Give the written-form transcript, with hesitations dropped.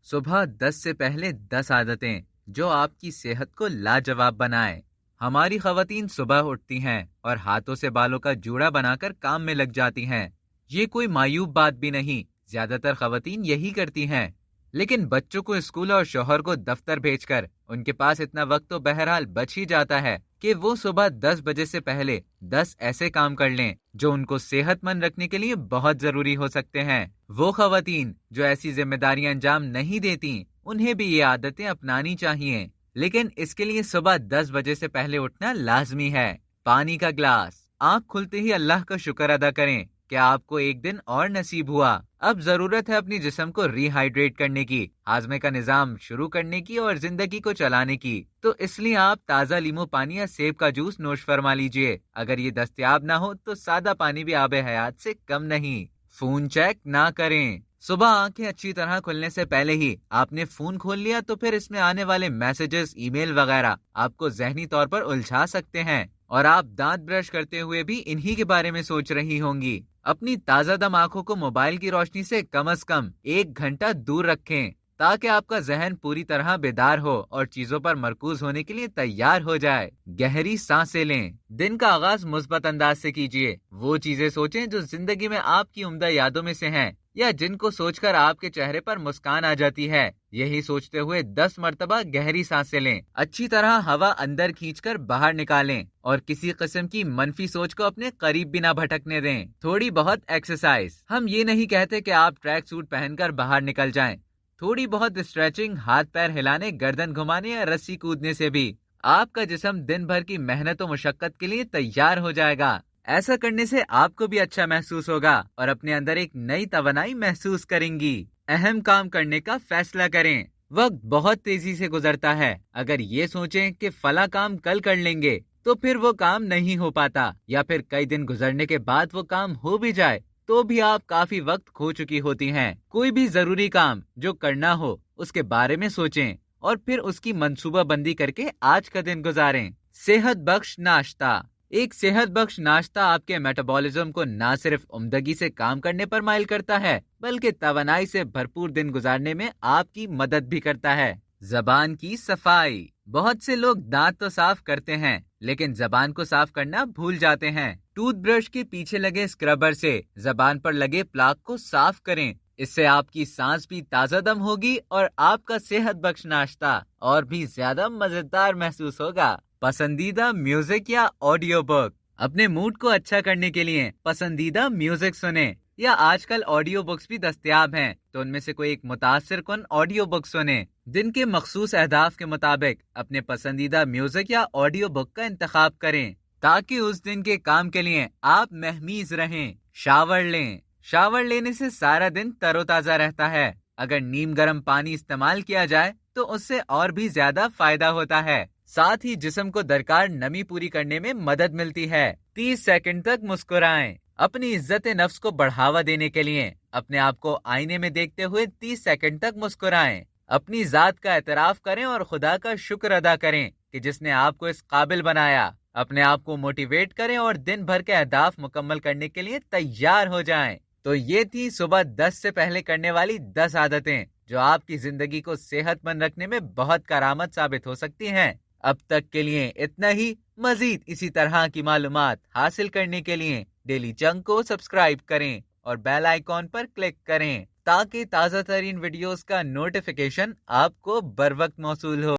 صبح 10 سے پہلے 10 عادتیں جو آپ کی صحت کو لاجواب بنائیں۔ ہماری خواتین صبح اٹھتی ہیں اور ہاتھوں سے بالوں کا جوڑا بنا کر کام میں لگ جاتی ہیں۔ یہ کوئی معیوب بات بھی نہیں، زیادہ تر خواتین یہی کرتی ہیں۔ لیکن بچوں کو اسکول اور شوہر کو دفتر بھیج کر ان کے پاس اتنا وقت تو بہرحال بچ ہی جاتا ہے کہ وہ صبح 10 بجے سے پہلے 10 ایسے کام کر لیں جو ان کو صحت مند رکھنے کے لیے بہت ضروری ہو سکتے ہیں۔ وہ خواتین جو ایسی ذمہ داریاں انجام نہیں دیتی، انہیں بھی یہ عادتیں اپنانی چاہیے، لیکن اس کے لیے صبح 10 بجے سے پہلے اٹھنا لازمی ہے۔ پانی کا گلاس، آنکھ کھلتے ہی اللہ کا شکر ادا کریں کہ آپ کو ایک دن اور نصیب ہوا۔ اب ضرورت ہے اپنی جسم کو ری ہائیڈریٹ کرنے کی، ہاضمے کا نظام شروع کرنے کی اور زندگی کو چلانے کی، تو اس لیے آپ تازہ لیمو پانی یا سیب کا جوس نوش فرما لیجئے۔ اگر یہ دستیاب نہ ہو تو سادہ پانی بھی آب حیات سے کم نہیں۔ فون چیک نہ کریں۔ صبح آنکھیں اچھی طرح کھلنے سے پہلے ہی آپ نے فون کھول لیا تو پھر اس میں آنے والے میسیجز، ای میل وغیرہ آپ کو ذہنی طور پر الجھا سکتے ہیں، اور آپ دانت برش کرتے ہوئے بھی انہی کے بارے میں سوچ رہی ہوں گی۔ اپنی تازہ دم آنکھوں کو موبائل کی روشنی سے کم از کم 1 گھنٹہ دور رکھیں تاکہ آپ کا ذہن پوری طرح بیدار ہو اور چیزوں پر مرکوز ہونے کے لیے تیار ہو جائے۔ گہری سانسیں لیں۔ دن کا آغاز مثبت انداز سے کیجیے۔ وہ چیزیں سوچیں جو زندگی میں آپ کی عمدہ یادوں میں سے ہیں یا جن کو سوچ کر آپ کے چہرے پر مسکان آ جاتی ہے۔ یہی سوچتے ہوئے 10 مرتبہ گہری سانسیں لیں۔ اچھی طرح ہوا اندر کھینچ کر باہر نکالیں اور کسی قسم کی منفی سوچ کو اپنے قریب بھی نہ بھٹکنے دیں۔ تھوڑی بہت ایکسرسائز، ہم یہ نہیں کہتے کہ آپ ٹریک سوٹ پہن کر باہر نکل جائیں۔ تھوڑی بہت اسٹریچنگ، ہاتھ پیر ہلانے، گردن گھمانے یا رسی کودنے سے بھی آپ کا جسم دن بھر کی محنت و مشقت کے لیے تیار ہو جائے گا۔ ایسا کرنے سے آپ کو بھی اچھا محسوس ہوگا اور اپنے اندر ایک نئی توانائی محسوس کریں گی۔ اہم کام کرنے کا فیصلہ کریں۔ وقت بہت تیزی سے گزرتا ہے۔ اگر یہ سوچیں کہ فلاں کام کل کر لیں گے تو پھر وہ کام نہیں ہو پاتا، یا پھر کئی دن گزرنے کے بعد وہ کام ہو بھی جائے تو بھی آپ کافی وقت کھو چکی ہوتی ہیں۔ کوئی بھی ضروری کام جو کرنا ہو اس کے بارے میں سوچیں اور پھر اس کی منصوبہ بندی کر کے آج کا دن گزاریں۔ صحت بخش ناشتہ۔ ایک صحت بخش ناشتہ آپ کے میٹابولزم کو نہ صرف عمدگی سے کام کرنے پر مائل کرتا ہے بلکہ توانائی سے بھرپور دن گزارنے میں آپ کی مدد بھی کرتا ہے۔ زبان کی صفائی۔ بہت سے لوگ دانت تو صاف کرتے ہیں لیکن زبان کو صاف کرنا بھول جاتے ہیں۔ ٹوتھ برش کے پیچھے لگے اسکربر سے زبان پر لگے پلاک کو صاف کریں۔ اس سے آپ کی سانس بھی تازہ دم ہوگی اور آپ کا صحت بخش ناشتہ اور بھی زیادہ مزیدار محسوس ہوگا۔ پسندیدہ میوزک یا آڈیو بک۔ اپنے موڈ کو اچھا کرنے کے لیے پسندیدہ میوزک سنیں، یا آج کل آڈیو بکس بھی دستیاب ہیں تو ان میں سے کوئی ایک متاثر کن آڈیو بک سنیں۔ دن کے مخصوص اہداف کے مطابق اپنے پسندیدہ میوزک یا آڈیو بک کا انتخاب کریں تاکہ اس دن کے کام کے لیے آپ مہمیز رہیں۔ شاور لیں۔ شاور لینے سے سارا دن تر و تازہ رہتا ہے۔ اگر نیم گرم پانی استعمال کیا جائے تو اس سے اور بھی زیادہ فائدہ ہوتا ہے، ساتھ ہی جسم کو درکار نمی پوری کرنے میں مدد ملتی ہے۔ 30 سیکنڈ تک مسکرائیں۔ اپنی عزت نفس کو بڑھاوا دینے کے لیے اپنے آپ کو آئینے میں دیکھتے ہوئے 30 سیکنڈ تک مسکرائیں۔ اپنی ذات کا اعتراف کریں اور خدا کا شکر ادا کریں کہ جس نے آپ کو اس قابل بنایا۔ اپنے آپ کو موٹیویٹ کریں اور دن بھر کے اہداف مکمل کرنے کے لیے تیار ہو جائیں۔ تو یہ تھی صبح 10 سے پہلے کرنے والی 10 عادتیں جو آپ کی زندگی کو صحت مند رکھنے میں بہت کارآمد ثابت ہو سکتی ہیں۔ اب تک کے لیے اتنا ہی۔ مزید اسی طرح کی معلومات حاصل کرنے کے لیے ڈیلی چنک کو سبسکرائب کریں اور بیل آئیکن پر کلک کریں تاکہ تازہ ترین ویڈیوز کا نوٹیفیکیشن آپ کو بر وقت موصول ہو۔